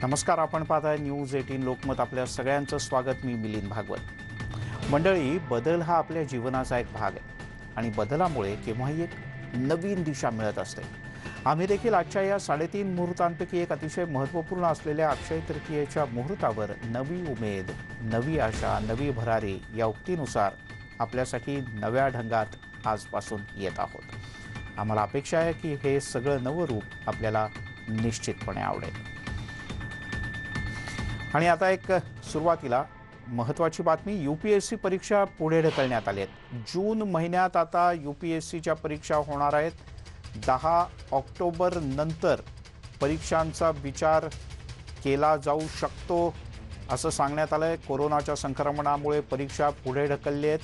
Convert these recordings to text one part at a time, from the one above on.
नमस्कार, आपण पाहताय न्यूज 18 लोकमत. आपल्या सगळ्यांचं स्वागत. मी मिलिंद भागवत. मंडळी, बदल हा आपल्या जीवनाचा एक भाग आहे आणि बदलामुळे केव्हाही एक नवीन दिशा मिळत असते. आम्ही देखील आजच्या या 3.5 मुहूर्तांपैकी एक अतिशय महत्त्वपूर्ण असलेल्या अक्षय तृतीयेच्या मुहूर्तावर नवी उमेद, नवी आशा, नवी भरारी या उक्तीनुसार आपल्यासाठी नव्या ढंगात आजपासून येत आहोत. आम्हाला अपेक्षा आहे की हे सगळं नवं रूप आपल्याला निश्चितपणे आवडेल. आणि आता एक सुरुवातीला महत्त्वाची बातमी. UPSC परीक्षा पुढे ढकलण्यात आली आहेत. जून महिन्यात आता UPSCच्या परीक्षा होणार आहेत. 10 ऑक्टोबर नंतर परीक्षांचा विचार केला जाऊ शकतो असं सांगण्यात आलं आहे. कोरोनाच्या संक्रमणामुळे परीक्षा पुढे ढकलली आहेत.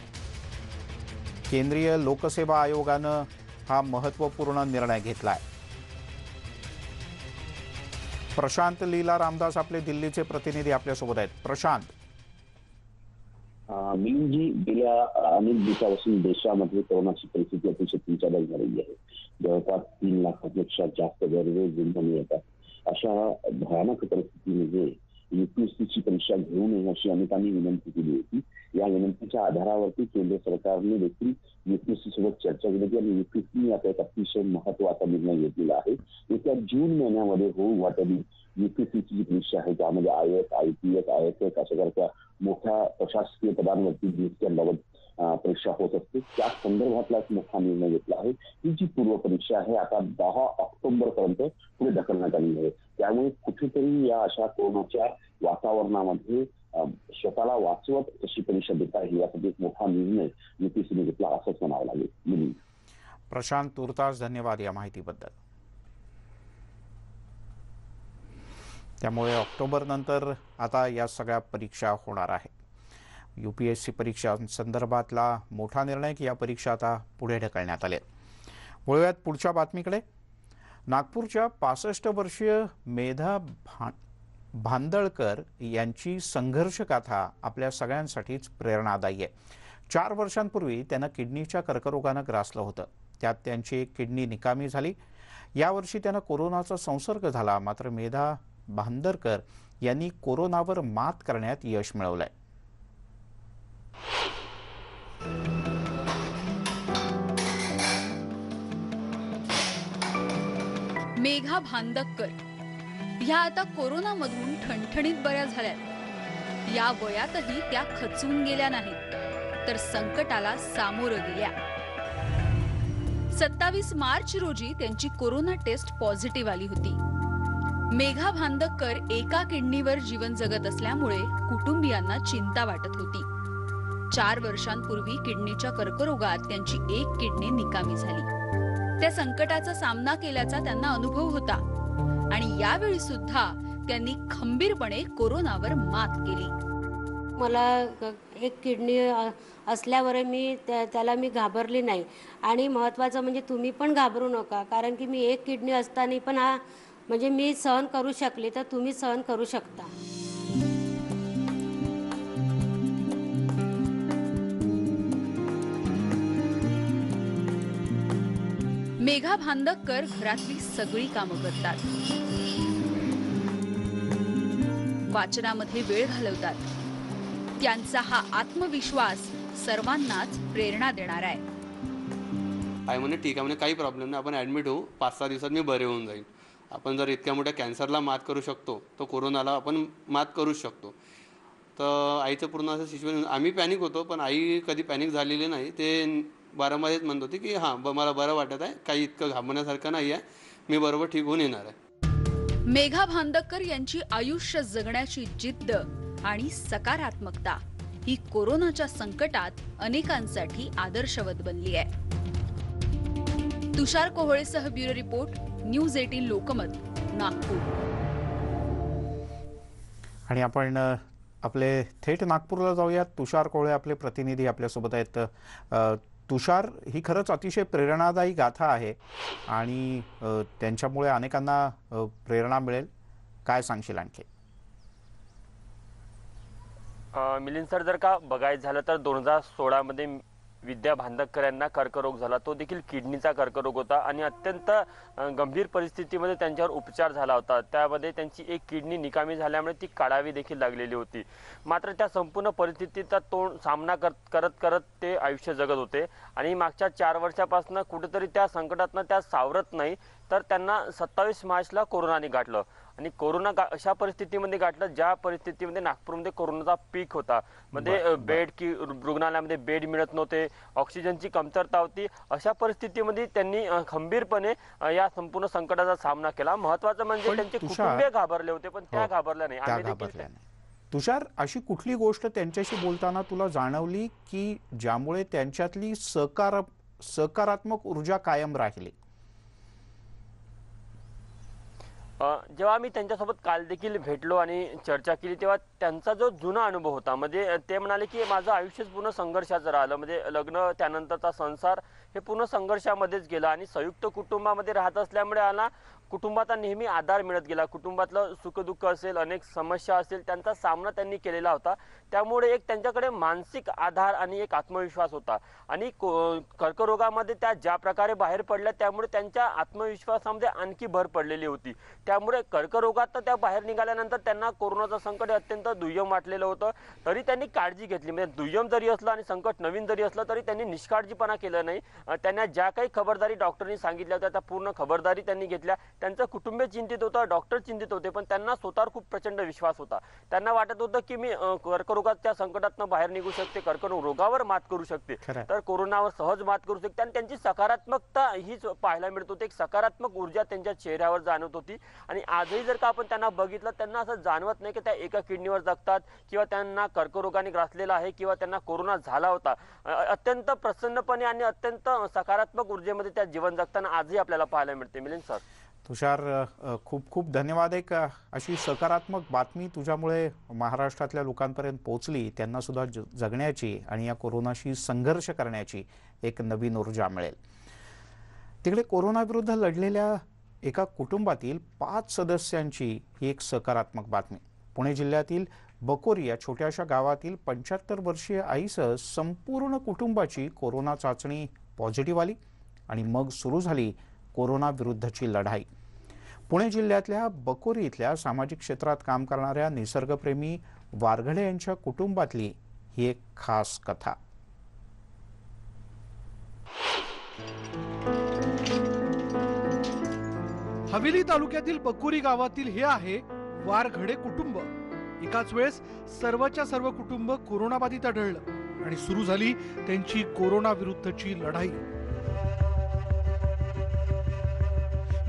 केंद्रीय लोकसेवा आयोगानं हा महत्त्वपूर्ण निर्णय घेतला आहे. प्रशांत लीला रामदास आपले दिल्लीचे प्रतिनिधी आपल्यासोबत आहेत. प्रशांत, जी गेल्या अनेक दिवसापासून देशामध्ये कोरोनाची परिस्थिती अतिशय चिंताजनक झालेली आहे. जवळपास 3 लाखापेक्षा जास्त दररोज रुग्ण येतात. अशा भयानक परिस्थितीमध्ये UPSCची परीक्षा घेऊ नये अशी अनेकांनी विनंती केली होती. या विनंतीच्या आधारावरती केंद्र सरकारने देखील UPSC सोबत चर्चा केली आणि UPSCने आता एक अतिशय महत्त्वाचा निर्णय घेतलेला आहे. येत्या जून महिन्यामध्ये होऊ वाटली UPSCची जी परीक्षा आहे त्यामध्ये IAS, IPS, ISS अशा मोठ्या प्रशासकीय पदांवरती नियुक्त्यांबाबत परीक्षा होत असते. त्या संदर्भातला एक मोठा निर्णय घेतला आहे. ही जी पूर्व परीक्षा आहे आता 10 ऑक्टोबर पर्यंत पुढे ढकलण्यात आली आहे. त्यामुळे कुठेतरी या अशा कोरोनाच्या वातावरणामध्ये स्वतःला वाचवत अशी परीक्षा देता येईल यासाठी एक मोठा निर्णय UPSCने घेतला असंच म्हणावं लागेल. प्रशांत, तुर्तास धन्यवाद या माहितीबद्दल. त्यामुळे ऑक्टोबर नंतर आता या सगळ्या परीक्षा होणार आहेत. UPSC परीक्षांसंदर्भातला मोठा निर्णय की या परीक्षा आता पुढे ढकलण्यात आल्या. वळूयात पुढच्या बातमीकडे. नागपूरच्या 65 वर्षीय मेधा भांदळकर यांची संघर्ष गाथा आपल्या सगळ्यांसाठीच प्रेरणादायी आहे. 4 वर्षांपूर्वी त्यांना किडनीच्या कर्करोगानं ग्रासलं होतं. त्यात त्यांची एक किडनी निकामी झाली. यावर्षी त्यांना कोरोनाचा संसर्ग झाला. मात्र मेधा भांदळकर यांनी कोरोनावर मात करण्यात यश मिळवलंय. मेघा भांदळकर ह्या आता कोरोनामधून ठणठणीत बऱ्या झाल्यात. या वयातही त्या खचून गेल्या नाहीत, तर संकटाला सामोरं गेल्या. 27 मार्च रोजी त्यांची कोरोना टेस्ट पॉझिटिव्ह आली होती. मेघा भांदळकर एका किडनीवर जीवन जगत असल्यामुळे कुटुंबियांना चिंता वाटत होती. 4 वर्षांपूर्वी किडनीच्या कर्करोगात त्यांची एक किडनी निकामी झाली. त्या संकटाचा सामना केल्याचा त्यांना अनुभव होता आणि यावेळी सुद्धा त्यांनी खंबीरपणे कोरोनावर मात केली. मला एक किडनी असल्यावर त्याला मी घाबरली नाही. आणि महत्त्वाचं म्हणजे तुम्ही पण घाबरू नका, कारण की मी एक किडनी असताना पण म्हणजे मी सहन करू शकले, तर तुम्ही सहन करू शकता. मेघा भांदळकर घरातली सगळी कामं करतात, वाचनामध्ये वेळ घालवतात. त्यांचा हा आत्मविश्वास सर्वांनाच प्रेरणा देणार आहे. आई म्हणे ठीक आहे, म्हणे काही प्रॉब्लेम नाही, आपण ॲडमिट होऊ, 5-6 दिवसात मी बरे होऊन जाईल. आपण जर इतक्या मोठ्या कॅन्सरला मात करू शकतो तर कोरोनाला आपण मात करूच शकतो. तर आईचं पूर्ण असं सिच्युएशन, आम्ही पॅनिक होतो पण आई कधी पॅनिक झालेली नाही. ते वारंवार म्हणत होती की हां मला बरं वाटत आहे, काही इतकं घाबरण्यासारखं नाही आहे, मी बरोबर ठीक होऊन येणार आहे. मेघा भांदळकर यांची आयुष्य जगण्याची जिद्द आणि सकारात्मकता ही कोरोनाच्या संकटात अनेकांसाठी आदर्शवत बनली आहे. तुषार कोहळेसह bureau report, news 18 Lokmat, Nagpur. आणि आपण आपले थेट नागपूरला जाऊयात. तुषार कोहळे आपले प्रतिनिधी आपल्यासोबत आहेत. तुषार, ही खरंच अतिशय प्रेरणादायी गाथा आहे आणि त्यांच्यामुळे अनेकांना प्रेरणा मिळेल. काय सांगशील आणखी? मिलिंद सर, जर का बघायचं झालं तर 2016 मध्ये विद्या भांदकर यांना कर्करोग झाला, तो देखील किडनीचा कर्करोग होता आणि अत्यंत गंभीर परिस्थितीमध्ये त्यांच्यावर उपचार झाला होता। त्यामध्ये त्यांची एक किडनी निकामी झाल्यामुळे ती काढावी देखील लागलेली होती। मात्र त्या संपूर्ण परिस्थितीचा सामना करत ते आयुष्य जगत होते आणि मागच्या 4 वर्षापासून कुठेतरी त्या संकटातनं त्या सावरत नाही, तर त्यांना 27 मार्चला कोरोनाने गाठलं आणि कोरोना अशा परिस्थितीमध्ये गाठलं ज्या परिस्थितीमध्ये नागपूरमध्ये कोरोनाचा पीक होता, मध्ये बेड की रुग्णालयामध्ये बेड मिळत नव्हते, ऑक्सिजनची कमतरता होती। अशा परिस्थितीमध्ये त्यांनी खंबीरपणे या संपूर्ण संकटाचा सामना केला। महत्त्वाचं म्हणजे त्यांचे कुटुंबीय घाबरले होते, पण त्या घाबरल्या नाही। तुषार, अशी कुठली गोष्ट त्यांच्याशी बोलताना तुला जाणवली की ज्यामुळे त्यांच्यातली सकारात्मक ऊर्जा कायम राहिली? जेव्हा मी त्यांच्यासोबत काल देखील भेटलो आणि चर्चा केली तेव्हा त्यांचा जो जुना अनुभव होता, म्हणजे ते म्हणाले की माझं आयुष्यच पूर्ण संघर्षाचं राहिलं, म्हणजे लग्न त्यानंतरचा संसार हे पूर्ण संघर्षामध्येच गेला आणि संयुक्त कुटुंबामध्ये राहत असल्यामुळे आला कुटुंबाचा नेहमी आधार मिळत गेला। कुटुंबातलं सुखदुःख असेल, अनेक समस्या असेल, त्यांचा सामना त्यांनी केलेला होता। त्यामुळे एक त्यांच्याकडे मानसिक आधार आणि एक आत्मविश्वास होता आणि कर्करोगामध्ये त्या ज्या प्रकारे बाहेर पडल्या त्यामुळे त्यांच्या आत्मविश्वासामध्ये आणखी भर पडलेली होती। त्यामुळे कर्करोगात त्या बाहेर निघाल्यानंतर त्यांना कोरोनाचं संकट अत्यंत दुय्यम वाटलेलं होतं, तरी त्यांनी काळजी घेतली। म्हणजे दुय्यम जरी असलं आणि संकट नवीन जरी असलं तरी त्यांनी निष्काळजीपणा केलं नाही। त्यांना ज्या काही खबरदारी डॉक्टरांनी सांगितल्या होत्या त्या पूर्ण खबरदारी त्यांनी घेतल्या। त्यांचं कुटुंब चिंतित होतं, डॉक्टर चिंतित होते, पण त्यांना स्वतःवर खूप प्रचंड विश्वास होता। त्यांना वाटत होतं की मी कर्करोगाच्या संकटातून बाहेर निघू शकते, कर्करोग रोगावर मात करू शकते, तर कोरोनावर सहज मात करू शकते आणि त्यांची सकारात्मकता हीच पाहायला मिळत होती। एक सकारात्मक ऊर्जा त्यांच्या चेहऱ्यावर जाणवत होती आणि आजही जर का आपण त्यांना बघितलं त्यांना असं जाणवत नाही की त्या एका किडनीवर जगतात किंवा त्यांना कर्करोगाने ग्रासलेला आहे किंवा त्यांना कोरोना झाला होता। अत्यंत प्रसन्नपणे आणि अत्यंत सकारात्मक ऊर्जेमध्ये त्या जीवन जगताना आजही आपल्याला पाहायला मिळते। मिलिंद सर, तुषार, खूप खूप धन्यवाद। एक अशी सकारात्मक बातमी तुझ्यामुळे महाराष्ट्रातल्या लोकांपर्यंत पोहोचली, त्यांना सुद्धा जगण्याची आणि या कोरोनाशी संघर्ष करण्याची एक नवीन ऊर्जा मिळेल। तिकडे कोरोनाविरुद्ध लढलेल्या एका कुटुंबातील 5 सदस्यांची ही एक सकारात्मक बातमी। पुणे जिल्ह्यातील बकोरी या छोट्याशा गावातील 75 वर्षीय आईसह संपूर्ण कुटुंबाची कोरोना चाचणी पॉझिटिव्ह आली आणि मग सुरू झाली कोरोना विरुद्धची लढाई। पुणे जिल्ह्यातल्या बकोरी इथल्या सामाजिक क्षेत्रात काम करणाऱ्या निसर्गप्रेमी वारघडे यांच्या कुटुंबातली ही एक खास कथा। हवेली तालुक्यातील बकोरी गावातील हे आहे वारघडे कुटुंब। एकाच वेळेस सर्वच्या सर्व कुटुंब कोरोनाबाधित आढळलं आणि सुरू झाली त्यांची कोरोना विरुद्धची लढाई।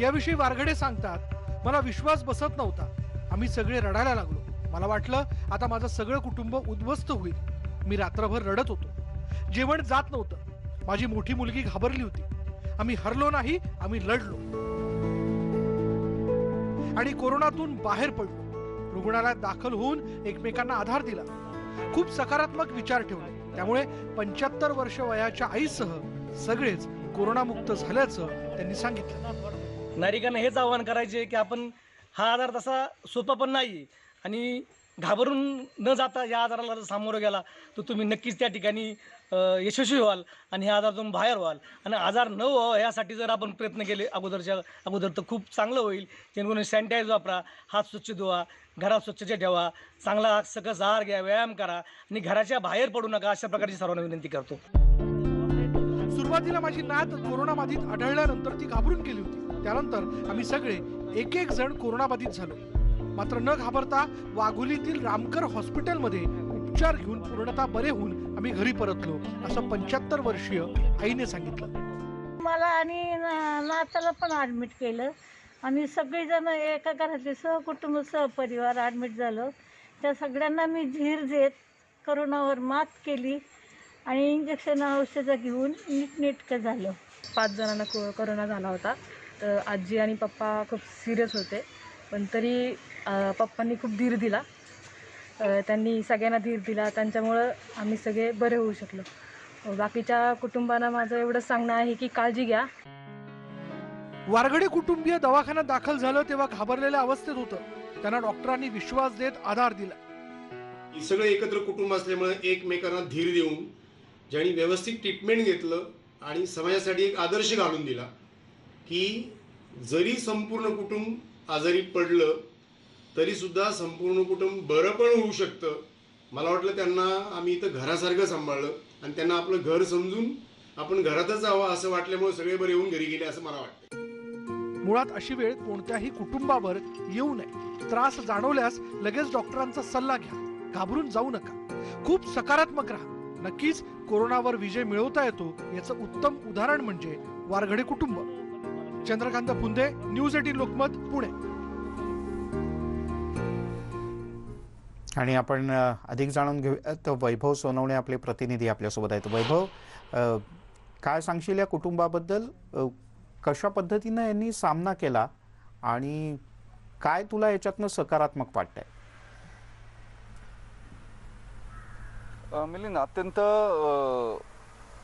याविषयी वारघडे सांगतात, मला विश्वास बसत नव्हता, आम्ही सगळे रडायला लागलो। मला वाटलं आता माझं सगळं कुटुंब उद्ध्वस्त होईल। मी रात्रभर रडत होतो, जेवण जात नव्हतं, माझी मोठी मुलगी घाबरली होती। आम्ही हरलो नाही, आम्ही लढलो आणि कोरोनातून बाहेर पडलो। रुग्णालयात दाखल होऊन एकमेकांना आधार दिला, खूप सकारात्मक विचार ठेवले। त्यामुळे 75 वर्ष वयाच्या आईसह सगळेच कोरोनामुक्त झाल्याचं त्यांनी सांगितलं। नागरिकांना हेच आवाहन करायचे की आपण हा आजार तसा सोपा पण नाही आणि घाबरून न जाता या आजाराला जर सामोरं गेला तर तुम्ही नक्कीच त्या ठिकाणी यशस्वी व्हाल आणि ह्या आजारातून बाहेर व्हाल। आणि आजार न व्हावा यासाठी जर आपण प्रयत्न केले अगोदर तर खूप चांगलं होईल। जेणेकरून सॅनिटाईज वापरा, हात स्वच्छ धुवा, घरात स्वच्छता ठेवा, चांगला सकस आहार घ्या, व्यायाम करा आणि घराच्या बाहेर पडू नका, अशा प्रकारची सर्वांना विनंती करतो। सुरुवातीला माझी नात कोरोनाबाधित आढळल्यानंतर ती घाबरून गेली होती। त्यानंतर आम्ही सगळे एक एक जण कोरोनाबाधित झालो। मात्र न घाबरता वाघोलीतील रामकर हॉस्पिटलमध्ये उपचार घेऊन पूर्णतः बरे होऊन आम्ही घरी परतलो, असं 75 वर्षीय आईने सांगितलं। मला आणि नाताला पण ॲडमिट केलं। आम्ही सगळेजण एका घरातले सहकुटुंब सहपरिवार ॲडमिट झालो। त्या सगळ्यांना मी धीर देत करोनावर मात केली आणि इंजेक्शन औषधं घेऊन नीटनेटकं झालं। 5 जणांना कोरोना झाला होता, तर आजी आणि पप्पा खूप सिरियस होते, पण तरी पप्पांनी खूप धीर दिला, त्यांनी सगळ्यांना धीर दिला, त्यांच्यामुळं आम्ही सगळे बरे होऊ शकलो। बाकीच्या कुटुंबांना माझं एवढं सांगणं आहे की काळजी घ्या। वारघडे कुटुंबीय दवाखान्यात दाखल झालं तेव्हा घाबरलेल्या अवस्थेत होतं। त्यांना डॉक्टरांनी विश्वास देत आधार दिला। सगळे एकत्र कुटुंब असल्यामुळे एकमेकांना धीर देऊन ज्यांनी व्यवस्थित ट्रीटमेंट घेतलं आणि समाजासाठी एक आदर्श घालून दिला की जरी संपूर्ण कुटुंब आजारी पडलं तरी सुद्धा संपूर्ण कुटुंब बरं पण होऊ शकतं. मला वाटलं त्यांना आम्ही इथं घरासारखं सांभाळलं आणि त्यांना आपलं घर समजून आपण घरातच जावं असं वाटल्यामुळे सगळे बरे येऊन घरी गेले असं मला वाटतं. मुळात अशी वेळ कोणत्याही कुटुंबावर येऊ नये. त्रास जाणवल्यास लगेच डॉक्टरांचा सल्ला घ्या. घाबरून जाऊ नका. खूप सकारात्मक राहा. नक्कीच कोरोनावर विजय मिळवता येतो याचं उत्तम उदाहरण म्हणजे वारघडे कुटुंब. चंद्रकांत फुंदे, न्यूज 18 लोकमत, पुणे. आणि आपण अधिक जाणून घेऊया. तर वैभव सोनवणे आपले प्रतिनिधी आपल्यासोबत आहेत. वैभव, काय सांगशील या कुटुंबाबद्दल? कशा पद्धतीनं यांनी सामना केला आणि काय तुला याच्यातनं सकारात्मक वाटतंय? मिलिंद, अत्यंत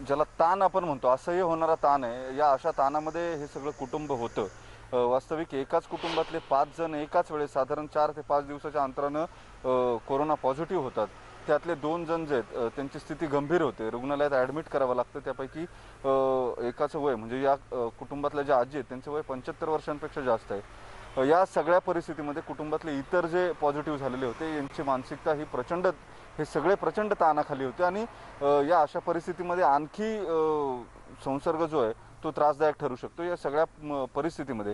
ज्याला ताण आपण म्हणतो असह्य होणारा ताण आहे. या अशा ताणामध्ये हे सगळं कुटुंब होतं. वास्तविक एकाच कुटुंबातले 5 जण एकाच वेळेस साधारण 4 ते 5 दिवसाच्या अंतरानं कोरोना पॉझिटिव्ह होतात. त्यातले 2 जण जे आहेत त्यांची स्थिती गंभीर होते, रुग्णालयात ॲडमिट करावं लागतं. त्यापैकी एकाचं वय म्हणजे या कुटुंबातल्या ज्या आजी आहेत त्यांचं वय 75 वर्षांपेक्षा जास्त आहे. या सगळ्या परिस्थितीमध्ये कुटुंबातले इतर जे पॉझिटिव्ह झालेले होते यांची मानसिकता ही हे सगळे प्रचंड ताणाखाली होते आणि या अशा परिस्थितीमध्ये आणखी संसर्ग जो आहे तो त्रासदायक ठरू शकतो. या सगळ्या परिस्थितीमध्ये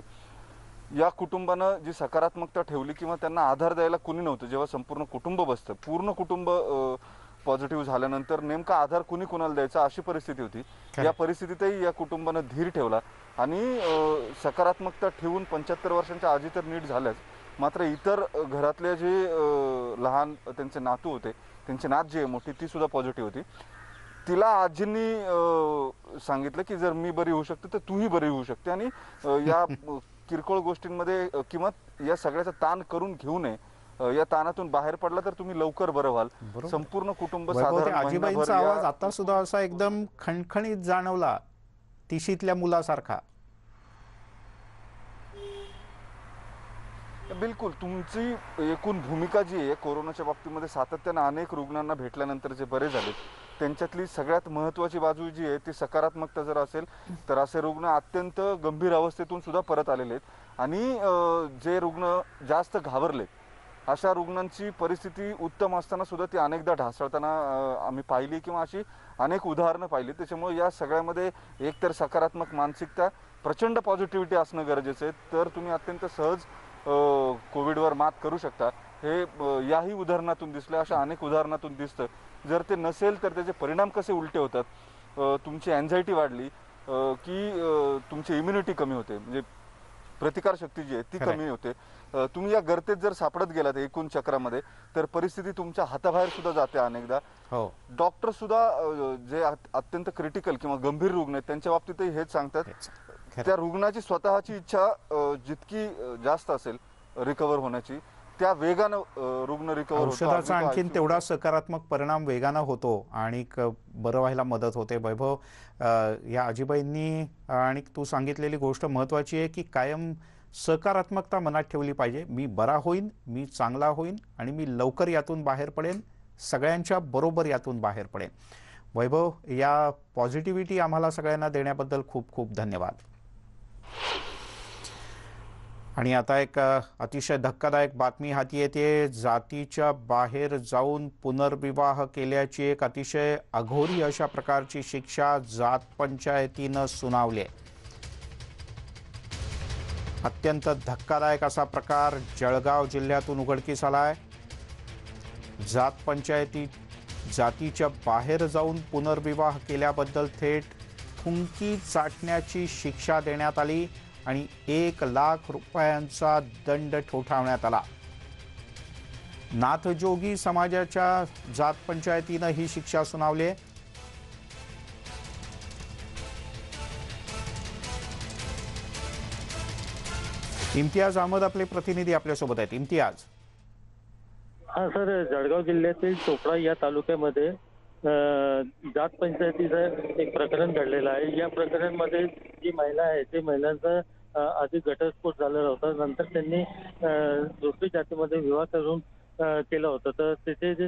या कुटुंबानं जी सकारात्मकता ठेवली किंवा त्यांना आधार द्यायला कुणी नव्हतं. जेव्हा संपूर्ण कुटुंब बसतं, पूर्ण कुटुंब पॉझिटिव्ह झाल्यानंतर नेमका आधार कुणी कुणाला द्यायचा अशी परिस्थिती होती. या परिस्थितीतही या कुटुंबानं धीर ठेवला आणि सकारात्मकता ठेवून 75 वर्षांच्या आजी तर नीट झाल्याच, मात्र इतर घरातले जे लहान त्यांचे नातू होते, त्यांची नात जी आहे मोठी ती सुद्धा पॉझिटिव्ह होती. तिला आजींनी सांगितलं की जर मी बरी होऊ शकते तर तूही बरी होऊ शकते आणि या किरकोळ गोष्टींमध्ये किंवा या सगळ्याचा ताण करून घेऊ नये. या ताणातून बाहेर पडला तर तुम्ही लवकर बरं व्हाल. संपूर्ण कुटुंब साधारण आजीबाईंचा आवाज आता सुद्धा असा एकदम खणखणीत जाणवला, तिशीतल्या मुलासारखा. बिलकुल, तुमची एकूण भूमिका जी आहे कोरोनाच्या बाबतीमध्ये सातत्यानं अनेक रुग्णांना भेटल्यानंतर जे बरे झाले त्यांच्यातली सगळ्यात महत्त्वाची बाजू जी आहे ती सकारात्मकता जर असेल तर असे रुग्ण अत्यंत गंभीर अवस्थेतून सुद्धा परत आलेले आहेत आणि जे रुग्ण जास्त घाबरले अशा रुग्णांची परिस्थिती उत्तम असताना सुद्धा ती अनेकदा ढासळताना आम्ही पाहिली किंवा अशी अनेक उदाहरणं पाहिली. त्याच्यामुळे या सगळ्यामध्ये एकतर सकारात्मक मानसिकता, प्रचंड पॉझिटिव्हिटी असणं गरजेचं आहे, तर तुम्ही अत्यंत सहज कोविडवर मात करू शकता. हे याही उदाहरणातून दिसलं, अशा अनेक उदाहरणातून दिसतं. जर ते नसेल तर त्याचे परिणाम कसे उलटे होतात. तुमची अँझायटी वाढली की तुमची इम्युनिटी कमी होते, म्हणजे प्रतिकारशक्ती जी आहे ती कमी होते. तुम्ही या गर्तेत जर सापडत गेलात एकूण चक्रामध्ये तर परिस्थिती तुमच्या हाताबाहेर सुद्धा जाते अनेकदा. डॉक्टर सुद्धा जे अत्यंत क्रिटिकल किंवा गंभीर रुग्ण आहेत त्यांच्या बाबतीतही हेच सांगतात, त्या रुग्णाची स्वतःची इच्छा जितकी जास्त असेल रिकवर होण्याची त्या वेगानं रुग्ण रिकवर होतो. औषधाचा आणखीन तेवढा सकारात्मक परिणाम वेगानं होतो आणि बरं व्हायला मदत होते. वैभव, या आजीबाईंनी आणि तू सांगितलेली गोष्ट महत्त्वाची आहे की कायम सकारात्मकता मनात ठेवली पाहिजे. मी बरा होईन, मी चांगला होईन आणि मी लवकर यातून बाहेर पडेन, सगळ्यांच्या बरोबर यातून बाहेर पडेन. वैभव, या पॉझिटिव्हिटी आम्हाला सगळ्यांना देण्याबद्दल खूप खूप धन्यवाद. आणि आता एक अतिशय धक्कादायक बातमी हाती येते. जातीच्या बाहेर जाऊन पुनर्विवाह केल्याची एक अतिशय अघोरी अशा प्रकारची शिक्षा जात पंचायतीनं सुनावली आहे. अत्यंत धक्कादायक असा प्रकार जळगाव जिल्ह्यातून उघडकीस आला आहे. जात पंचायती जातीच्या बाहेर जाऊन पुनर्विवाह केल्याबद्दल थेट थुंकी चाटण्याची शिक्षा देण्यात आली आणि 1 लाख रुपयांचा दंड ठोठावण्यात आला. नाथजोगी समाजाच्या जात पंचायतीनं ही शिक्षा सुनावली आहे. इम्तियाज अहमद आपले प्रतिनिधी आपल्यासोबत आहेत. इम्तियाज. हा सर, जळगाव जिल्ह्यातील चोपडा या तालुक्यामध्ये जात पंचायतीचं एक प्रकरण घडलेलं आहे. या प्रकरणामध्ये जी महिला आहे ते महिलांचा आधी घटस्फोट झालेला होता. नंतर त्यांनी दुसरी जातीमध्ये विवाह करून केलं होतं. तर तिथे जे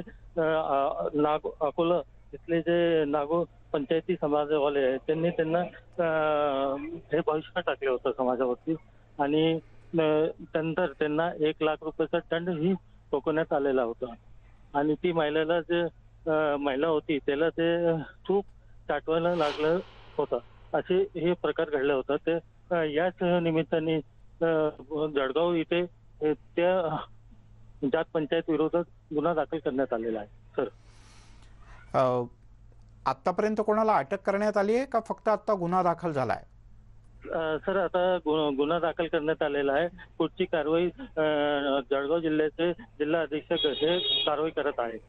अकोला तिथले जे नागो पंचायती समाजवाले आहेत त्यांनी त्यांना हे बहिष्कार टाकले होतं समाजावरती आणि नंतर त्यांना 1 लाख रुपयाचा दंड ही ठोकवण्यात आलेला होता आणि ती महिलेला जे महिला होती त्याला ते खूप चाटवायला लागलं होतं. असे हे प्रकार घडले होता. ते याच निमित्ताने जळगाव इथे त्या जात पंचायत विरोधात गुन्हा दाखल करण्यात आलेला आहे. सर, आतापर्यंत कोणाला अटक करण्यात आली आहे का फक्त आता गुन्हा दाखल झालाय? सर, आता गुन्हा दाखल करण्यात आलेला आहे. पुढची कारवाई जळगाव जिल्ह्याचे जिल्हा अधीक्षक हे कारवाई करत आहेत.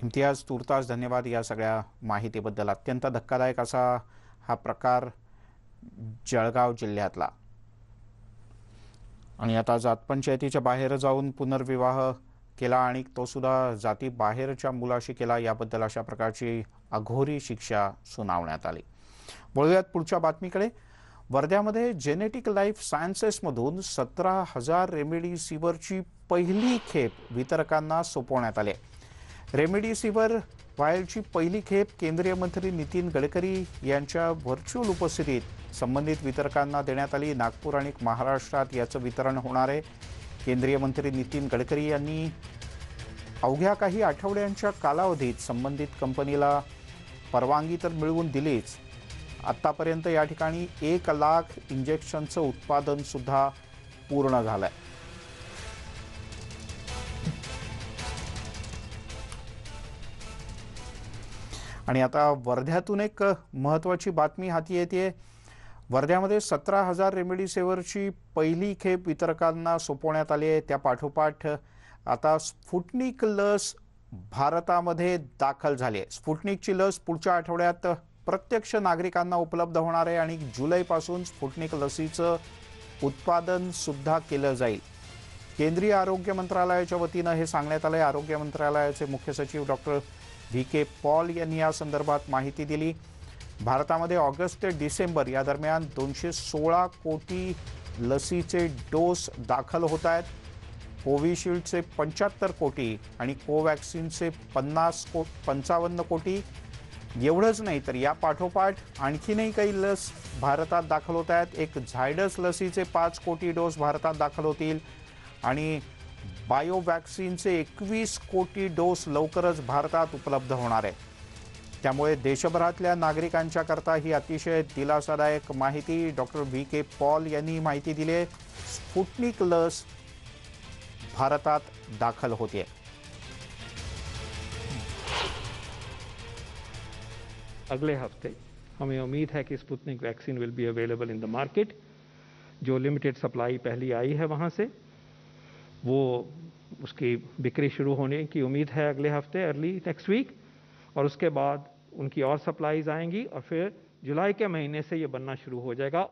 इम्तियाज, तुर्तास धन्यवाद या सगळ्या माहितीबद्दल. अत्यंत धक्कादायक असा हा प्रकार जळगाव जिल्ह्यातला. आणि आता जात पंचायतीच्या बाहेर जाऊन पुनर्विवाह केला आणि तो सुद्धा जाती बाहेरच्या मुलाशी केला, याबद्दल अशा प्रकारची अघोरी शिक्षा सुनावण्यात आली. वळूयात पुढच्या बातमीकडे. वर्ध्यामध्ये जेनेटिक लाईफ सायन्सेसमधून 17,000 रेमडेसिवीरची पहिली खेप वितरकांना सोपवण्यात आली. रेमडेसिवीर व्हायलची पहिली खेप केंद्रीय मंत्री नितीन गडकरी यांच्या व्हर्च्युअल उपस्थितीत संबंधित वितरकांना देण्यात आली. नागपूर आणि महाराष्ट्रात याचं वितरण होणार आहे. केंद्रीय मंत्री नितीन गडकरी यांनी अवघ्या काही आठवड्यांच्या कालावधीत संबंधित कंपनीला परवानगी तर मिळवून दिलीच, आतापर्यंत या ठिकाणी 1 लाख इंजेक्शनचं उत्पादन सुद्धा पूर्ण झालंय. आणि आता वर्ध्यातून एक महत्त्वाची बातमी हाती येते. वर्ध्यामध्ये 17,000 रेमडेसिवीरची पहिली खेप वितरकांना सोपवण्यात आली आहे. त्या पाठोपाठ आता स्पुटनिक लस भारतामध्ये दाखल झाली आहे. स्पुटनिकची लस पुढच्या आठवड्यात प्रत्यक्ष नागरिकांना उपलब्ध होणार आहे आणि जुलैपासून स्पुटनिक लसीचं उत्पादन सुद्धा केलं जाईल. केंद्रीय आरोग्य मंत्रालयाच्या वतीनं हे सांगण्यात आलंय. आरोग्य मंत्रालयाचे मुख्य सचिव डॉक्टर VK पॉल यांनी या संदर्भात माहिती दिली. भारतामध्ये ऑगस्ट ते डिसेंबर या दरम्यान 216 कोटी लसीचे डोस दाखल होत आहेत. कोविशिल्डचे 75 कोटी आणि कोवॅक्सिनचे 55 कोटी. एवढंच नाही तर या पाठोपाठ आणखीनही काही लस भारतात दाखल होत आहेत. एक झायडस लसीचे 5 कोटी डोस भारतात दाखल होतील आणि बायोवॅक्सिनचे 21 कोटी डोस लवकरच भारतात उपलब्ध होणार आहे. त्यामुळे देशभरातल्या नागरिकांच्या करता ही अतिशय दिलासादायक माहिती डॉक्टर VK पॉल यांनी माहिती दिली आहे. स्पुटनिक लस भारतात दाखल होते. अगले हफ्ते हमें उम्मीद है कि Sputnik vaccine will be available in the market. जो लिमिटेड सप्लाई पहली आई है वहाँ से वो उसकी बिक्री शुरू होने की उम्मीद है अगले हफ्ते, अर्ली नेक्स्ट वीक, और उसके बाद उनकी और सप्लाईज आएंगी और फिर जुलाई के महीने से ये बनना शुरू हो जाएगा.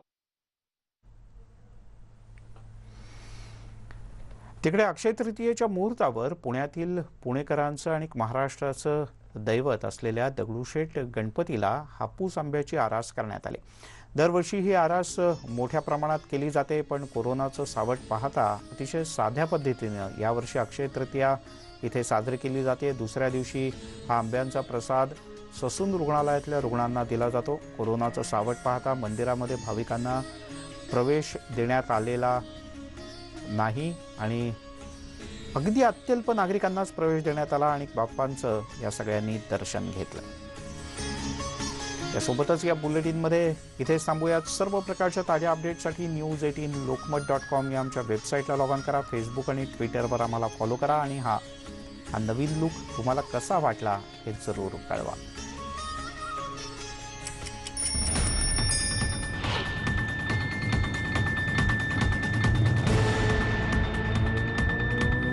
तिकडे अक्षय तृतीयेच्या मुहूर्तावर पुण्यातील पुणेकरांचं आणि महाराष्ट्राचं दैवत असलेल्या दगडूशेठ गणपतीला हापूस आंब्याची आरास करण्यात आली. दरवर्षी ही आरास मोठ्या प्रमाणात केली जाते, पण कोरोनाचं सावट पाहता अतिशय साध्या पद्धतीनं यावर्षी अक्षय तृतीया इथे साजरी केली जाते. दुसऱ्या दिवशी हा आंब्यांचा प्रसाद ससून रुग्णालयातल्या रुग्णांना दिला जातो. कोरोनाचं सावट पाहता मंदिरामध्ये भाविकांना प्रवेश देण्यात आलेला नाही आणि अगदी अत्यल्प नागरिकांनाच प्रवेश देण्यात आला आणि बाप्पांचं या सगळ्यांनी दर्शन घेतलं. यासोबतच या बुलेटिनमध्ये इथेच थांबूयात. सर्व प्रकारच्या ताज्या अपडेटसाठी news18lokmat.com या आमच्या वेबसाईटला लॉग ऑन करा. फेसबुक आणि ट्विटरवर आम्हाला फॉलो करा आणि हा नवीन लुक तुम्हाला कसा वाटला हे जरूर कळवा.